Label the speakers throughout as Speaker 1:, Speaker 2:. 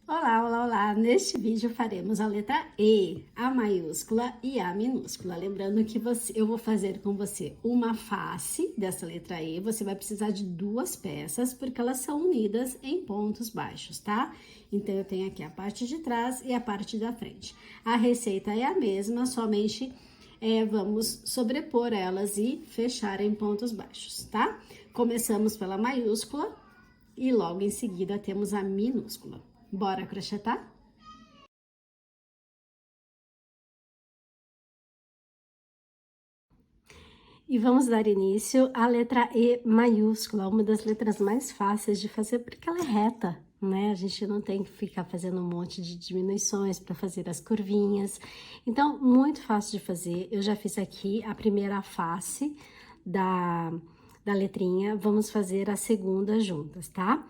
Speaker 1: Olá, olá, olá! Neste vídeo faremos a letra E, a maiúscula e a minúscula. Lembrando que eu vou fazer com você uma face dessa letra E. Você vai precisar de duas peças, porque elas são unidas em pontos baixos, tá? Então, eu tenho aqui a parte de trás e a parte da frente. A receita é a mesma, somente vamos sobrepor elas e fechar em pontos baixos, tá? Começamos pela maiúscula e logo em seguida temos a minúscula. Bora crochetar? E vamos dar início à letra E maiúscula, uma das letras mais fáceis de fazer porque ela é reta, né? A gente não tem que ficar fazendo um monte de diminuições para fazer as curvinhas. Então, muito fácil de fazer. Eu já fiz aqui a primeira face da letrinha. Vamos fazer a segunda juntas, tá?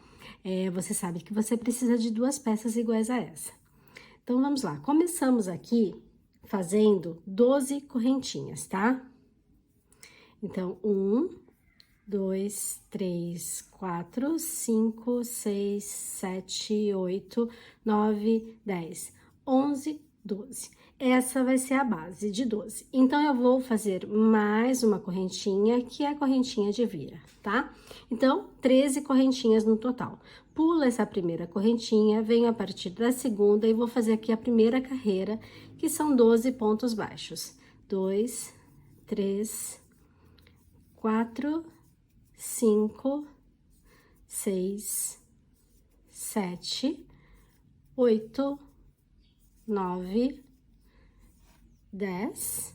Speaker 1: Você sabe que você precisa de duas peças iguais a essa. Então, vamos lá. Começamos aqui fazendo 12 correntinhas, tá? Então, 1, 2, 3, 4, 5, 6, 7, 8, 9, 10, 11, 12. Essa vai ser a base de 12. Então, eu vou fazer mais uma correntinha, que é a correntinha de vira, tá? Então, 13 correntinhas no total. Pula essa primeira correntinha, venho a partir da segunda e vou fazer aqui a primeira carreira, que são 12 pontos baixos. 2, 3, 4, 5, 6, 7, 8, 9, 10,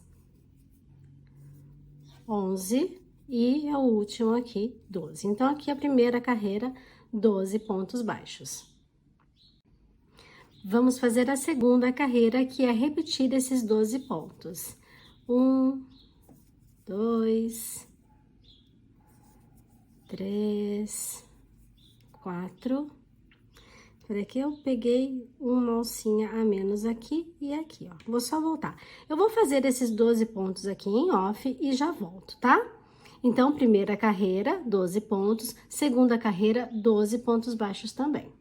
Speaker 1: 11 e o último aqui, 12. Então, aqui a primeira carreira, 12 pontos baixos. Vamos fazer a segunda carreira, que é repetir esses 12 pontos. 1, 2, 3, 4. Peraí que eu peguei uma alcinha a menos aqui e aqui, ó. Vou só voltar. Eu vou fazer esses 12 pontos aqui em off e já volto, tá? Então, primeira carreira, 12 pontos. Segunda carreira, 12 pontos baixos também.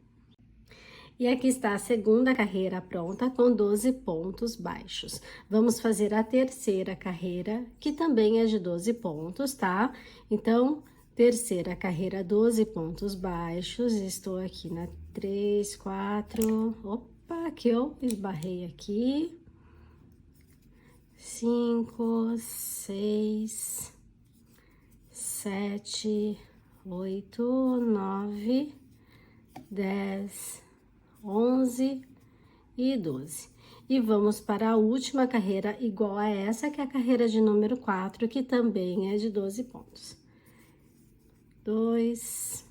Speaker 1: E aqui está a segunda carreira pronta com 12 pontos baixos. Vamos fazer a terceira carreira, que também é de 12 pontos, tá? Então, terceira carreira, 12 pontos baixos. Estou aqui na 3, 4... Opa, que eu esbarrei aqui. 5, 6, 7, 8, 9, 10... 11 e 12. E vamos para a última carreira igual a essa, que é a carreira de número 4, que também é de 12 pontos. 2.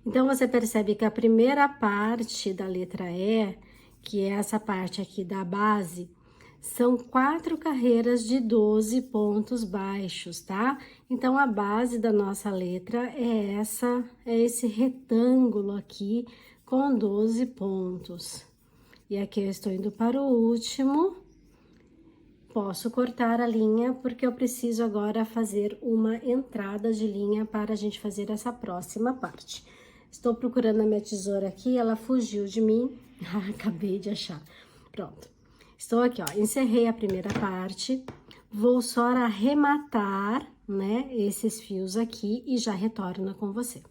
Speaker 1: Então, você percebe que a primeira parte da letra E, que é essa parte aqui da base, são 4 carreiras de 12 pontos baixos, tá? Então, a base da nossa letra é esse retângulo aqui, com 12 pontos. E aqui eu estou indo para o último. Posso cortar a linha, porque eu preciso agora fazer uma entrada de linha para a gente fazer essa próxima parte. Estou procurando a minha tesoura aqui, ela fugiu de mim. Acabei de achar. Pronto. Estou aqui, ó, encerrei a primeira parte. Vou só arrematar, né, esses fios aqui e já retorno com você.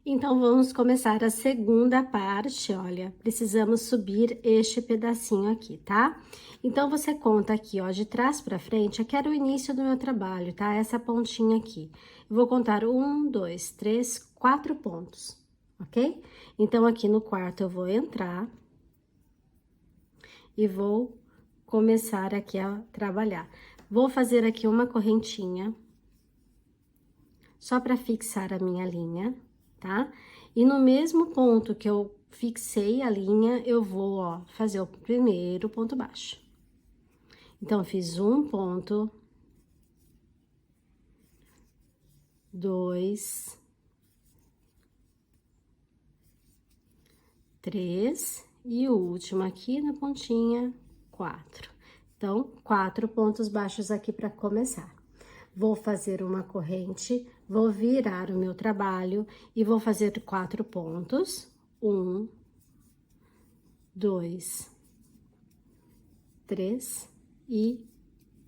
Speaker 1: Então, vamos começar a segunda parte, olha, precisamos subir este pedacinho aqui, tá? Então, você conta aqui, ó, de trás pra frente, aqui era o início do meu trabalho, tá? Essa pontinha aqui. Eu vou contar 1, 2, 3, 4 pontos, ok? Então, aqui no quarto eu vou entrar e vou começar aqui a trabalhar. Vou fazer aqui uma correntinha, só pra fixar a minha linha, tá? E no mesmo ponto que eu fixei a linha, eu vou, ó, fazer o primeiro ponto baixo. Então, fiz um ponto, 2, 3, e o último aqui na pontinha, 4. Então, 4 pontos baixos aqui para começar. vou fazer uma corrente, vou virar o meu trabalho e vou fazer 4 pontos. 1, 2, 3 e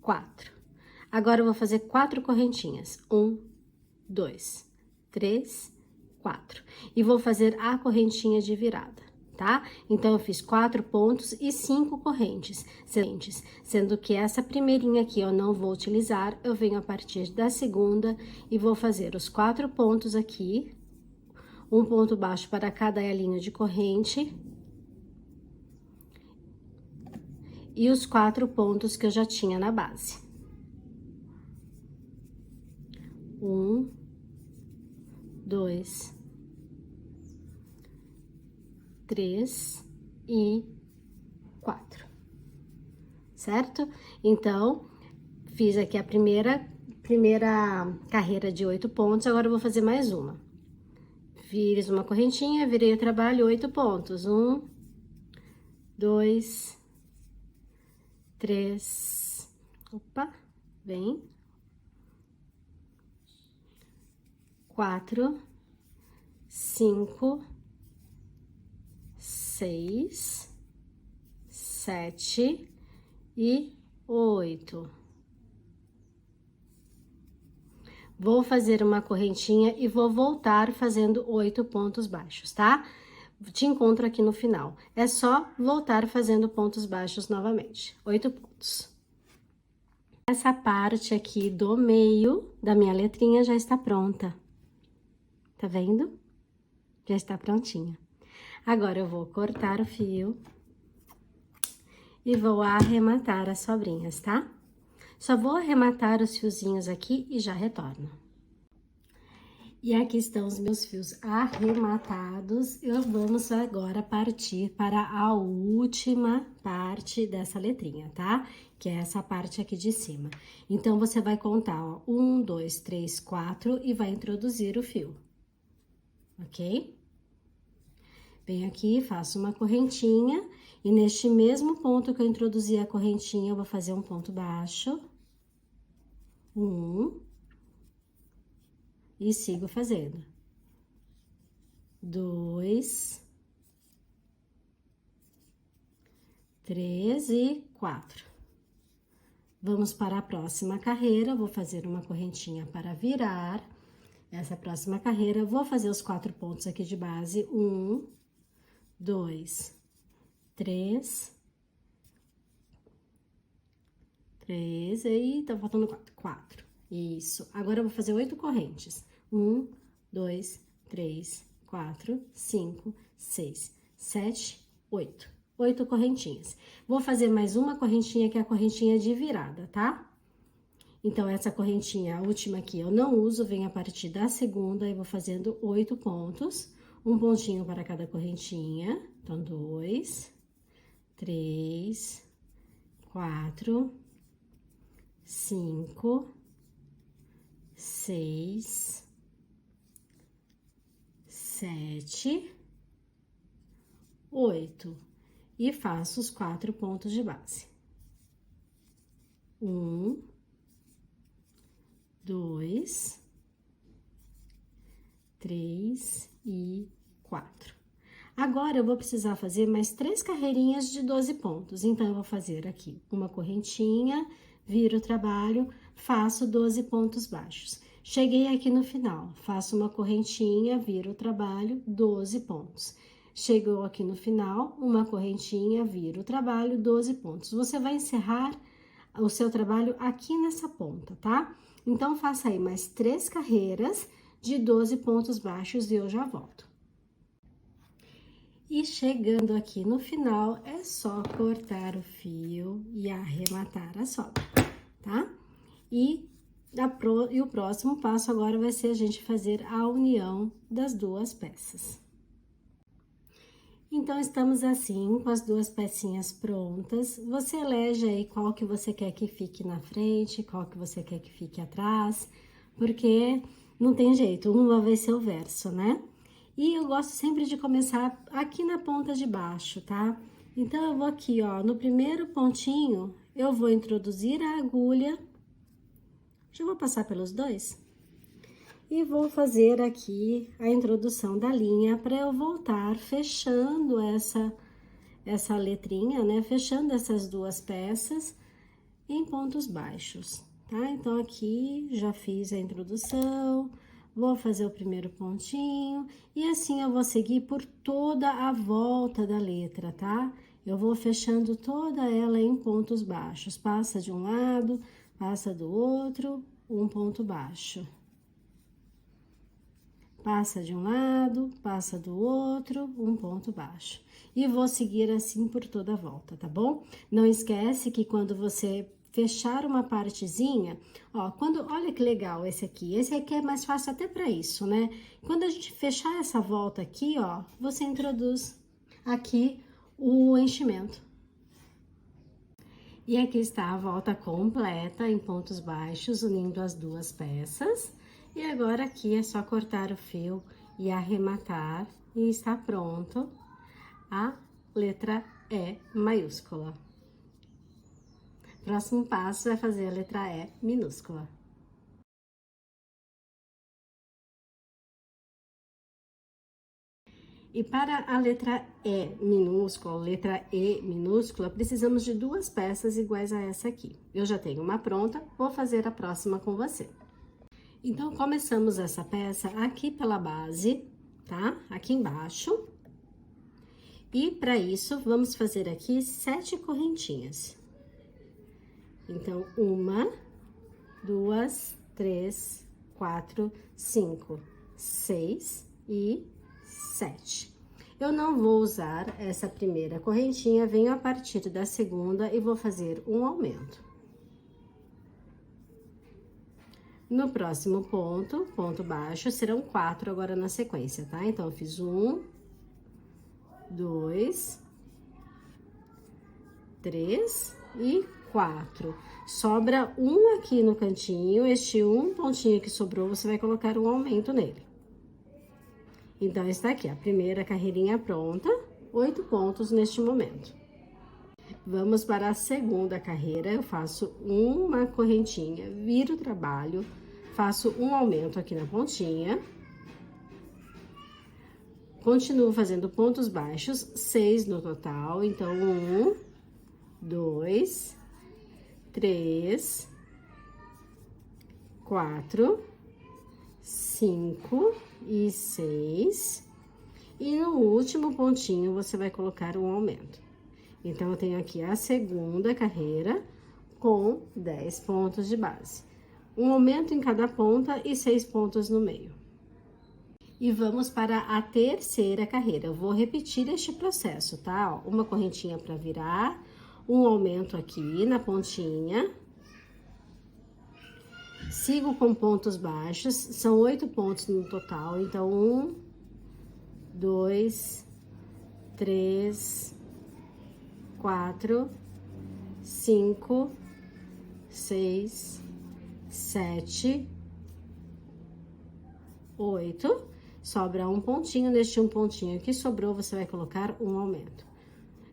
Speaker 1: 4. Agora, eu vou fazer 4 correntinhas. 1, 2, 3, 4. E vou fazer a correntinha de virada, tá? Então, eu fiz 4 pontos e 5 correntes, sendo que essa primeirinha aqui eu não vou utilizar, eu venho a partir da segunda e vou fazer os 4 pontos aqui, um ponto baixo para cada elinho de corrente, e os 4 pontos que eu já tinha na base. 1, 2, 3 e 4, certo? Então, fiz aqui a primeira carreira de 8 pontos, agora eu vou fazer mais uma. Fiz uma correntinha, virei o trabalho, 8 pontos. 1, 2, 3, opa, vem. 4, 5, 6, 7 e 8. Vou fazer uma correntinha e vou voltar fazendo 8 pontos baixos, tá? Te encontro aqui no final. É só voltar fazendo pontos baixos novamente. 8 pontos. Essa parte aqui do meio da minha letrinha já está pronta. Tá vendo? Já está prontinha. Agora, eu vou cortar o fio e vou arrematar as sobrinhas, tá? Só vou arrematar os fiozinhos aqui e já retorno. E aqui estão os meus fios arrematados. Vamos agora partir para a última parte dessa letrinha, tá? Que é essa parte aqui de cima. Então, você vai contar, ó, 1, 2, 3, 4 e vai introduzir o fio. Ok? Venho aqui, faço uma correntinha e neste mesmo ponto que eu introduzi a correntinha, eu vou fazer um ponto baixo. 1. E sigo fazendo. 2, 3 e 4. Vamos para a próxima carreira, vou fazer uma correntinha para virar. Essa próxima carreira, eu vou fazer os 4 pontos aqui de base. 1, 2, 3, e tá faltando 4. Isso. Agora, eu vou fazer 8 correntes. 1, 2, 3, 4, 5, 6, 7, 8. 8 correntinhas. Vou fazer mais uma correntinha, que é a correntinha de virada, tá? Então, essa correntinha, a última aqui, eu não uso, vem a partir da segunda, e vou fazendo 8 pontos. Um pontinho para cada correntinha. Então, 2, 3, 4, 5, 6, 7, 8. E faço os 4 pontos de base. 1, 2, 3 e 4. Agora, eu vou precisar fazer mais 3 carreirinhas de 12 pontos. Então, eu vou fazer aqui uma correntinha, viro o trabalho, faço 12 pontos baixos. Cheguei aqui no final, faço uma correntinha, viro o trabalho, 12 pontos. Chegou aqui no final, uma correntinha, viro o trabalho, 12 pontos. Você vai encerrar o seu trabalho aqui nessa ponta, tá? Então, faça aí mais 3 carreiras de 12 pontos baixos e eu já volto. E chegando aqui no final, é só cortar o fio e arrematar a sobra, tá? E o próximo passo agora vai ser a gente fazer a união das 2 peças. Então, estamos assim, com as 2 pecinhas prontas. Você elege aí qual que você quer que fique na frente, qual que você quer que fique atrás, porque não tem jeito, uma vai ser o verso, né? E eu gosto sempre de começar aqui na ponta de baixo, tá? Então, eu vou aqui, ó, no primeiro pontinho, eu vou introduzir a agulha, Já vou passar pelos dois. E vou fazer aqui a introdução da linha para eu voltar fechando essa letrinha, né? Fechando essas duas peças em pontos baixos, tá? Então, aqui já fiz a introdução, vou fazer o primeiro pontinho e assim eu vou seguir por toda a volta da letra, tá? Eu vou fechando toda ela em pontos baixos. Passa de um lado, passa do outro, um ponto baixo. Passa de um lado, passa do outro, um ponto baixo. E vou seguir assim por toda a volta, tá bom? Não esquece que quando você fechar uma partezinha, ó, olha que legal esse aqui é mais fácil até para isso, né? Quando a gente fechar essa volta aqui, ó, você introduz aqui o enchimento. E aqui está a volta completa em pontos baixos, unindo as duas peças. E agora aqui é só cortar o fio e arrematar e está pronto a letra E maiúscula. Próximo passo é fazer a letra E minúscula. E para a letra E minúscula, precisamos de duas peças iguais a essa aqui. Eu já tenho uma pronta, vou fazer a próxima com você. Então, começamos essa peça aqui pela base, tá? Aqui embaixo. E para isso, vamos fazer aqui 7 correntinhas. Então, 1, 2, 3, 4, 5, 6 e 7. Eu não vou usar essa primeira correntinha, venho a partir da segunda e vou fazer um aumento. No próximo ponto baixo, serão 4 agora na sequência, tá? Então, eu fiz 1, 2, 3 e 4. Sobra um aqui no cantinho, este um pontinho que sobrou, você vai colocar um aumento nele. Então, está aqui a primeira carreirinha pronta, 8 pontos neste momento. Vamos para a segunda carreira, eu faço uma correntinha, viro o trabalho, faço um aumento aqui na pontinha. Continuo fazendo pontos baixos, 6 no total. Então, 1, 2, 3, 4, 5 e 6. E no último pontinho, você vai colocar um aumento. Então, eu tenho aqui a segunda carreira com 10 pontos de base. Um aumento em cada ponta e 6 pontos no meio. E vamos para a terceira carreira. Eu vou repetir este processo, tá? Ó, uma correntinha para virar, um aumento aqui na pontinha. Sigo com pontos baixos, são 8 pontos no total. Então, 1, 2, 3, 4, 5, 6, 7, 8. Sobra um pontinho, neste um pontinho que sobrou, você vai colocar um aumento.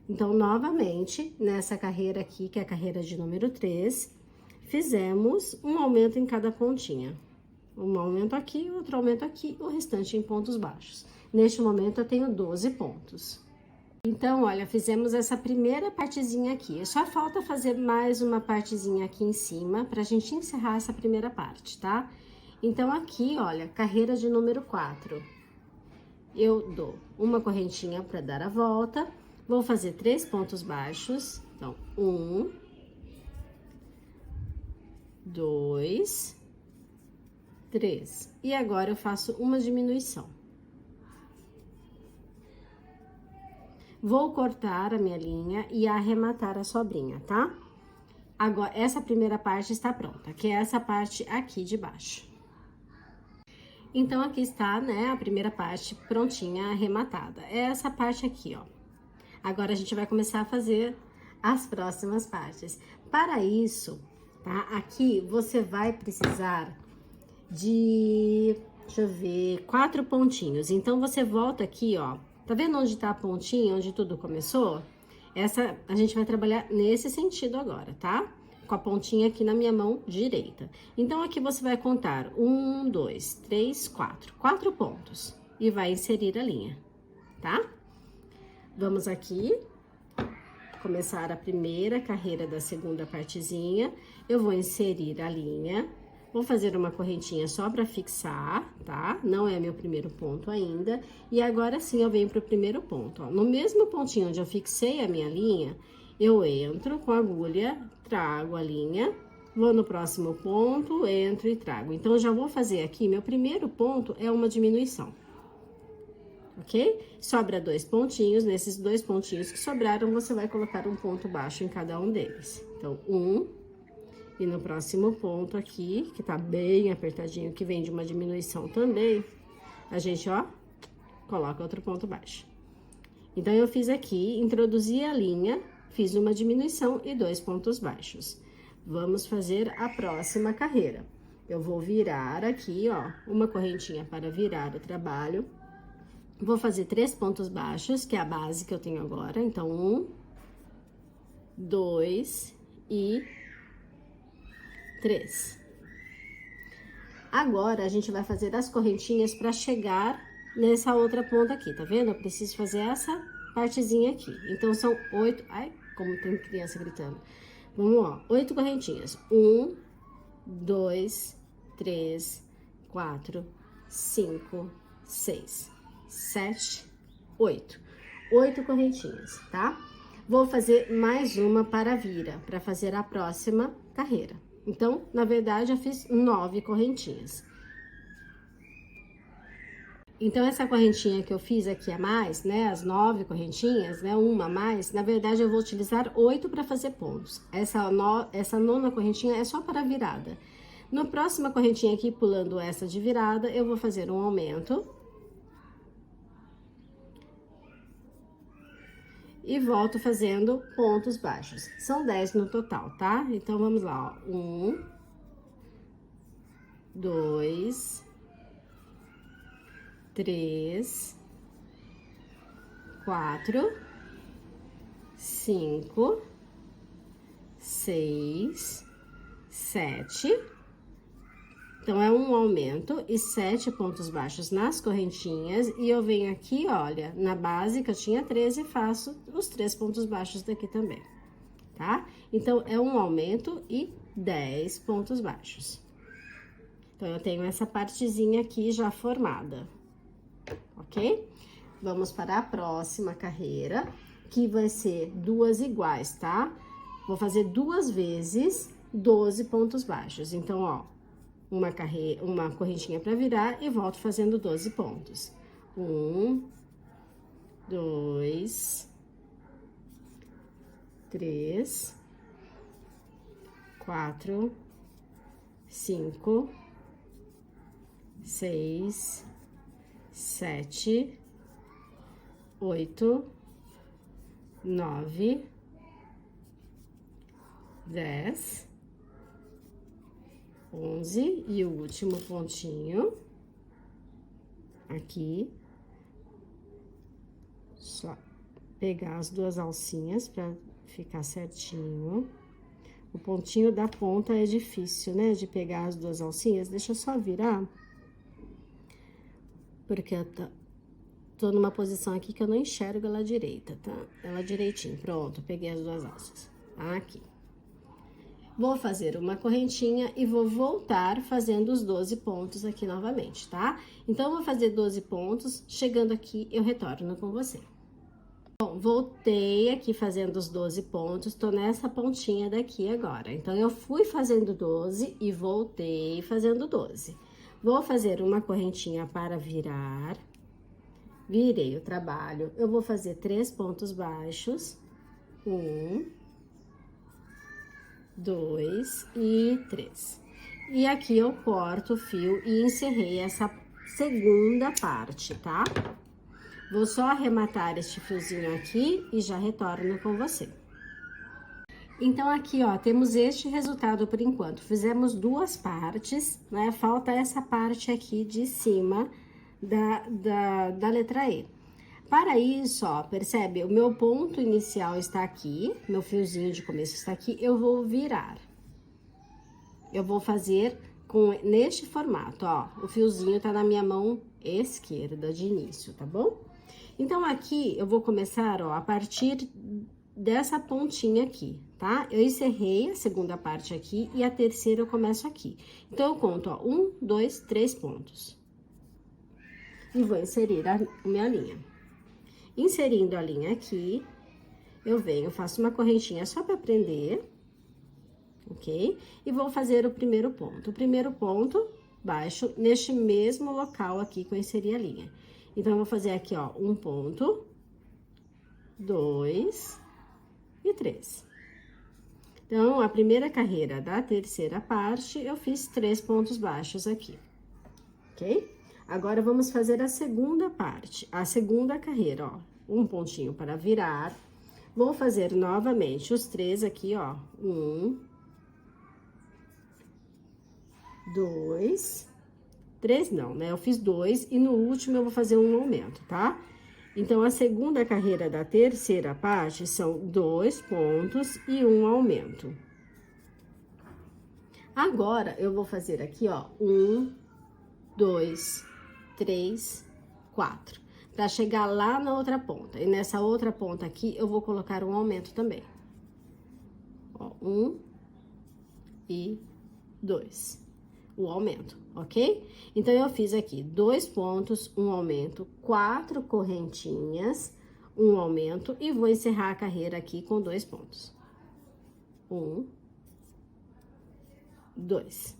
Speaker 1: Então, novamente, nessa carreira aqui, que é a carreira de número 3, fizemos um aumento em cada pontinha. Um aumento aqui, outro aumento aqui, o restante em pontos baixos. Neste momento, eu tenho 12 pontos. Então, olha, fizemos essa primeira partezinha aqui. Só falta fazer mais uma partezinha aqui em cima, pra gente encerrar essa primeira parte, tá? Então, aqui, olha, carreira de número 4. Eu dou uma correntinha para dar a volta. Vou fazer 3 pontos baixos. Então, 1, 2, 3. E agora, eu faço uma diminuição. Vou cortar a minha linha e arrematar a sobrinha, tá? Agora, essa primeira parte está pronta, que é essa parte aqui de baixo. Então, aqui está, né, a primeira parte prontinha, arrematada. É essa parte aqui, ó. Agora, a gente vai começar a fazer as próximas partes. Para isso, tá? Aqui, você vai precisar de, deixa eu ver, 4 pontinhos. Então, você volta aqui, ó. Tá vendo onde tá a pontinha, onde tudo começou? A gente vai trabalhar nesse sentido agora, tá? com a pontinha aqui na minha mão direita. Então, aqui você vai contar 1, 2, 3, 4. 4 pontos. E vai inserir a linha, tá? Vamos aqui começar a primeira carreira da segunda partezinha. Eu vou inserir a linha. Vou fazer uma correntinha só para fixar, tá? Não é meu primeiro ponto ainda. E agora sim eu venho pro primeiro ponto, ó. No mesmo pontinho onde eu fixei a minha linha, eu entro com a agulha, trago a linha, vou no próximo ponto, entro e trago. Então, eu já vou fazer aqui, meu primeiro ponto é uma diminuição. Ok? Sobra 2 pontinhos, nesses 2 pontinhos que sobraram, você vai colocar um ponto baixo em cada um deles. Então, 1... E no próximo ponto aqui, que tá bem apertadinho, que vem de uma diminuição também, a gente, ó, coloca outro ponto baixo. Então, eu fiz aqui, introduzi a linha, fiz uma diminuição e 2 pontos baixos. Vamos fazer a próxima carreira. Eu vou virar aqui, ó, uma correntinha para virar o trabalho. Vou fazer 3 pontos baixos, que é a base que eu tenho agora. Então, 1, 2 e 3. Agora, a gente vai fazer as correntinhas para chegar nessa outra ponta aqui, tá vendo? Eu preciso fazer essa partezinha aqui. Então, são 8... Ai, como tem criança gritando. Vamos lá, 8 correntinhas. 1, 2, 3, 4, 5, 6, 7, 8. 8 correntinhas, tá? Vou fazer mais uma para a vira, para fazer a próxima carreira. Então, na verdade, eu fiz 9 correntinhas. Então, essa correntinha que eu fiz aqui a mais, né, as 9 correntinhas, né, uma a mais, na verdade, eu vou utilizar 8 para fazer pontos. Essa nona correntinha é só para virada. Na próxima correntinha aqui, pulando essa de virada, eu vou fazer um aumento. E volto fazendo pontos baixos. São 10 no total, tá? Então, vamos lá, ó. 1, 2, 3, 4, 5, 6, 7. Então, é um aumento e 7 pontos baixos nas correntinhas. E eu venho aqui, olha, na base que eu tinha 13, faço os 3 pontos baixos daqui também, tá? Então, é um aumento e 10 pontos baixos. Então, eu tenho essa partezinha aqui já formada, ok? Vamos para a próxima carreira, que vai ser 2 iguais, tá? Vou fazer 2 vezes 12 pontos baixos. Então, ó, uma correntinha para virar e volto fazendo 12 pontos. 1, 2, 3, 4, 5, 6, 7, 8, 9, 10, 11 e o último pontinho aqui. Só pegar as 2 alcinhas para ficar certinho. O pontinho da ponta é difícil, né, de pegar as 2 alcinhas. Deixa eu só virar, porque eu tô numa posição aqui que eu não enxergo ela direita, tá? Ela direitinho, pronto, peguei as 2 alças. Aqui. Vou fazer uma correntinha e vou voltar fazendo os 12 pontos aqui novamente, tá? Então, eu vou fazer 12 pontos, chegando aqui, eu retorno com você. Bom, voltei aqui fazendo os 12 pontos, tô nessa pontinha daqui agora. Então, eu fui fazendo 12 e voltei fazendo 12. Vou fazer uma correntinha para virar. Virei o trabalho, eu vou fazer 3 pontos baixos. 1... 2 e 3. E aqui eu corto o fio e encerrei essa segunda parte, tá? Vou só arrematar este fiozinho aqui e já retorno com você. Então, aqui, ó, temos este resultado por enquanto. Fizemos 2 partes, né? Falta essa parte aqui de cima da letra E. Para isso, ó, percebe? O meu ponto inicial está aqui, meu fiozinho de começo está aqui, eu vou virar. eu vou fazer neste formato, ó. O fiozinho tá na minha mão esquerda de início, tá bom? Então, aqui, eu vou começar, ó, a partir dessa pontinha aqui, tá? Eu encerrei a segunda parte aqui e a terceira eu começo aqui. Então, eu conto, ó, 1, 2, 3 pontos. E vou inserir a minha linha. Inserindo a linha aqui, eu venho, faço uma correntinha só pra prender, ok? E vou fazer o primeiro ponto. O primeiro ponto, baixo, neste mesmo local aqui que eu inseri a linha. Então, eu vou fazer aqui, ó, um ponto, 2 e 3. Então, a primeira carreira da terceira parte, eu fiz 3 pontos baixos aqui, ok? Agora, vamos fazer a segunda parte, a segunda carreira, ó. Um pontinho para virar. Vou fazer novamente os 3 aqui, ó. 1, 2, 3 não, né? Eu fiz 2 e no último eu vou fazer um aumento, tá? Então, a segunda carreira da terceira parte são 2 pontos e um aumento. Agora, eu vou fazer aqui, ó, 1, 2, 3, 4. Pra chegar lá na outra ponta. E nessa outra ponta aqui, eu vou colocar um aumento também. Ó, 1 e 2. O aumento, ok? Então, eu fiz aqui 2 pontos, um aumento, 4 correntinhas, um aumento e vou encerrar a carreira aqui com 2 pontos. 1, 2,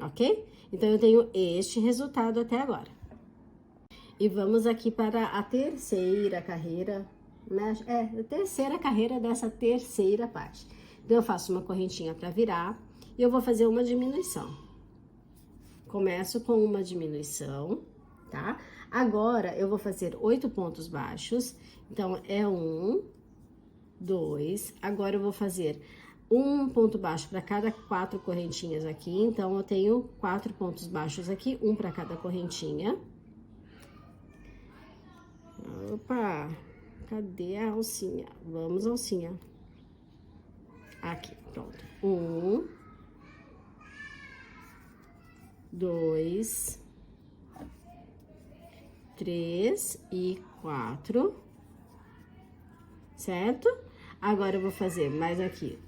Speaker 1: ok? Então, eu tenho este resultado até agora. E vamos aqui para a terceira carreira, né? A terceira carreira dessa terceira parte. Então, eu faço uma correntinha para virar e eu vou fazer uma diminuição. Começo com uma diminuição, tá? Agora, eu vou fazer 8 pontos baixos. Então, é 1, 2. Agora, eu vou fazer um ponto baixo para cada 4 correntinhas aqui. Então, eu tenho 4 pontos baixos aqui, um para cada correntinha. Opa! Cadê a alcinha? Vamos, alcinha. Aqui, pronto. 1, 2, 3 e 4, certo? Agora, eu vou fazer mais aqui,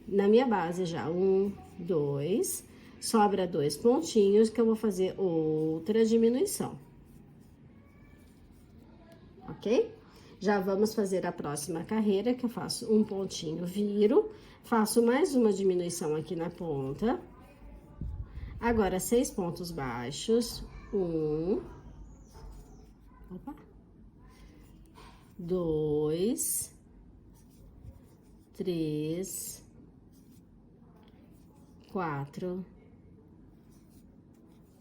Speaker 1: na minha base já, 1, 2, sobra 2 pontinhos que eu vou fazer outra diminuição, ok? Já vamos fazer a próxima carreira, que eu faço um pontinho, viro, faço mais uma diminuição aqui na ponta. Agora, 6 pontos baixos, 2, 3, 4,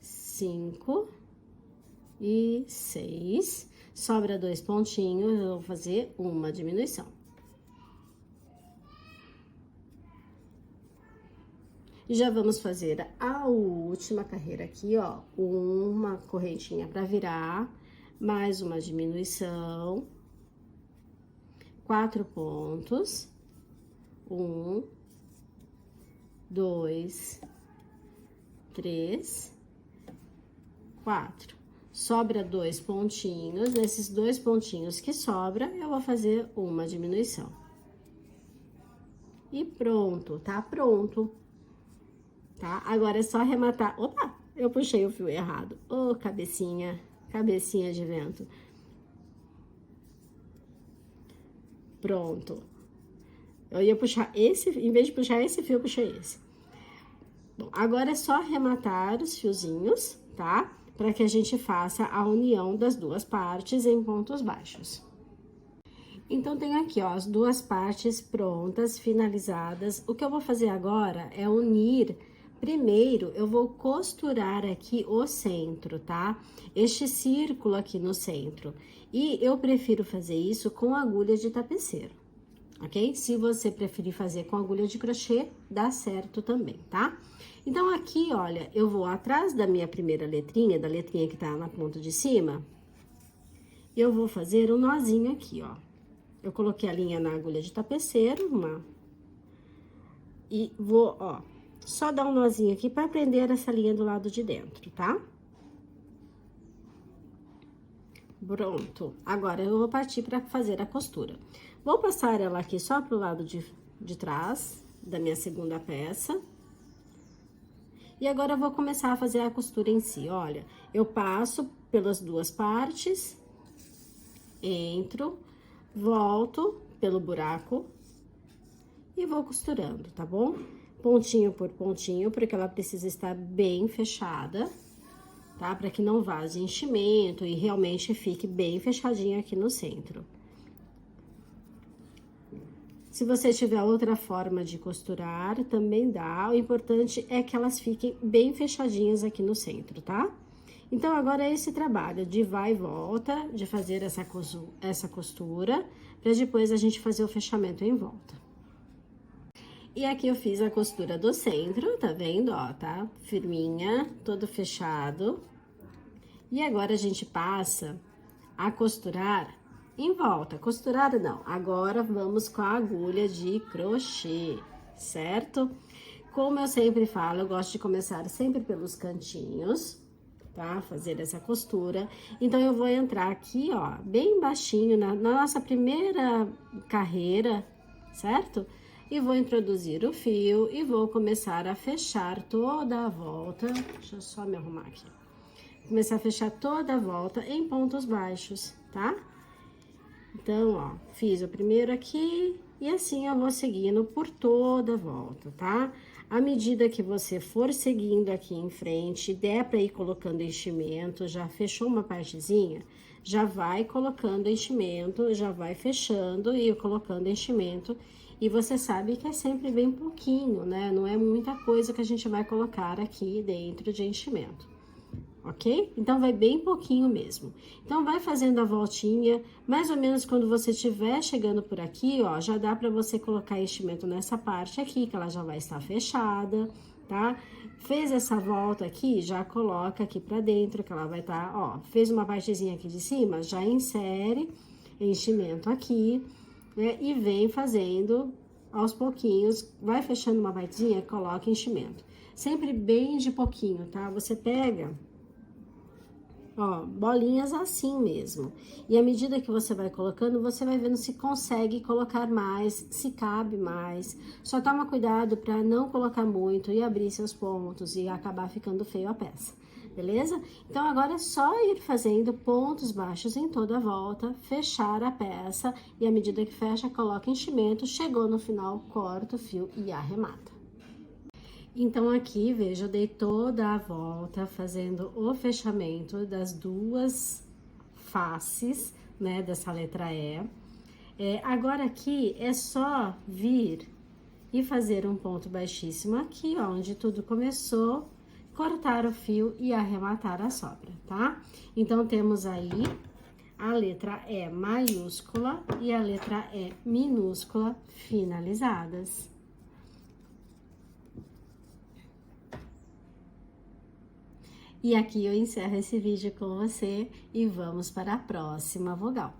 Speaker 1: 5 e 6. Sobra 2 pontinhos, eu vou fazer uma diminuição. E já vamos fazer a última carreira aqui, ó. Uma correntinha para virar, mais uma diminuição. 4 pontos. 1, 2, 3, 4. Sobra 2 pontinhos. Nesses 2 pontinhos que sobra, eu vou fazer uma diminuição. E pronto, tá pronto. Tá? Agora é só arrematar. Opa, eu puxei o fio errado. Ô, cabecinha, cabecinha de vento. Pronto. Eu ia puxar esse, em vez de puxar esse fio, eu puxei esse. Bom, agora é só arrematar os fiozinhos, tá? Para que a gente faça a união das duas partes em pontos baixos. Então, tenho aqui, ó, as duas partes prontas, finalizadas. O que eu vou fazer agora é unir. Primeiro, eu vou costurar aqui o centro, tá? Este círculo aqui no centro. E eu prefiro fazer isso com agulha de tapeceiro, ok? Se você preferir fazer com agulha de crochê, dá certo também, tá? Então, aqui, olha, eu vou atrás da minha primeira letrinha, da letrinha que tá na ponta de cima, eu vou fazer um nozinho aqui, ó. Eu coloquei a linha na agulha de tapeceiro, e vou, ó, Só dar um nozinho aqui pra prender essa linha do lado de dentro, tá? Pronto. Agora, eu vou partir pra fazer a costura. Vou passar ela aqui só pro lado de trás da minha segunda peça. E agora, eu vou começar a fazer a costura em si. Olha, eu passo pelas duas partes, entro, volto pelo buraco e vou costurando, tá bom? Pontinho por pontinho, porque ela precisa estar bem fechada, tá? Para que não vaze enchimento e realmente fique bem fechadinha aqui no centro. Se você tiver outra forma de costurar, também dá. O importante é que elas fiquem bem fechadinhas aqui no centro, tá? Então, agora é esse trabalho de vai e volta, de fazer essa costura, pra depois a gente fazer o fechamento em volta. E aqui eu fiz a costura do centro, tá vendo? Ó, tá firminha, todo fechado. E agora a gente passa a costurar em volta. Costurar não, agora vamos com a agulha de crochê, certo? Como eu sempre falo, eu gosto de começar sempre pelos cantinhos, tá? Fazer essa costura. Então, eu vou entrar aqui, ó, bem baixinho na nossa primeira carreira, certo? E vou introduzir o fio e vou começar a fechar toda a volta. Deixa eu só me arrumar aqui. Começar a fechar toda a volta em pontos baixos, tá? Então, ó, fiz o primeiro aqui e assim eu vou seguindo por toda a volta, tá? À medida que você for seguindo aqui em frente, der pra ir colocando enchimento, já fechou uma partezinha, já vai colocando enchimento, já vai fechando e colocando enchimento. E você sabe que é sempre bem pouquinho, né? Não é muita coisa que a gente vai colocar aqui dentro de enchimento. Ok? Então, vai bem pouquinho mesmo. Então, vai fazendo a voltinha, mais ou menos quando você estiver chegando por aqui, ó, já dá pra você colocar enchimento nessa parte aqui, que ela já vai estar fechada, tá? Fez essa volta aqui, já coloca aqui pra dentro, que ela vai estar, ó, fez uma partezinha aqui de cima, já insere enchimento aqui, né? E vem fazendo aos pouquinhos, vai fechando uma partezinha, coloca enchimento. Sempre bem de pouquinho, tá? Você pega... Ó, bolinhas assim mesmo. E à medida que você vai colocando, você vai vendo se consegue colocar mais, se cabe mais. Só toma cuidado para não colocar muito e abrir seus pontos e acabar ficando feio a peça, beleza? Então, agora é só ir fazendo pontos baixos em toda a volta, fechar a peça e à medida que fecha, coloca enchimento, chegou no final, corta o fio e arremata. Então, aqui, veja, eu dei toda a volta fazendo o fechamento das duas faces, né, dessa letra E. Agora, aqui, é só vir e fazer um ponto baixíssimo aqui, ó, onde tudo começou, cortar o fio e arrematar a sobra, tá? Então, temos aí a letra E maiúscula e a letra E minúscula finalizadas. E aqui eu encerro esse vídeo com você e vamos para a próxima vogal.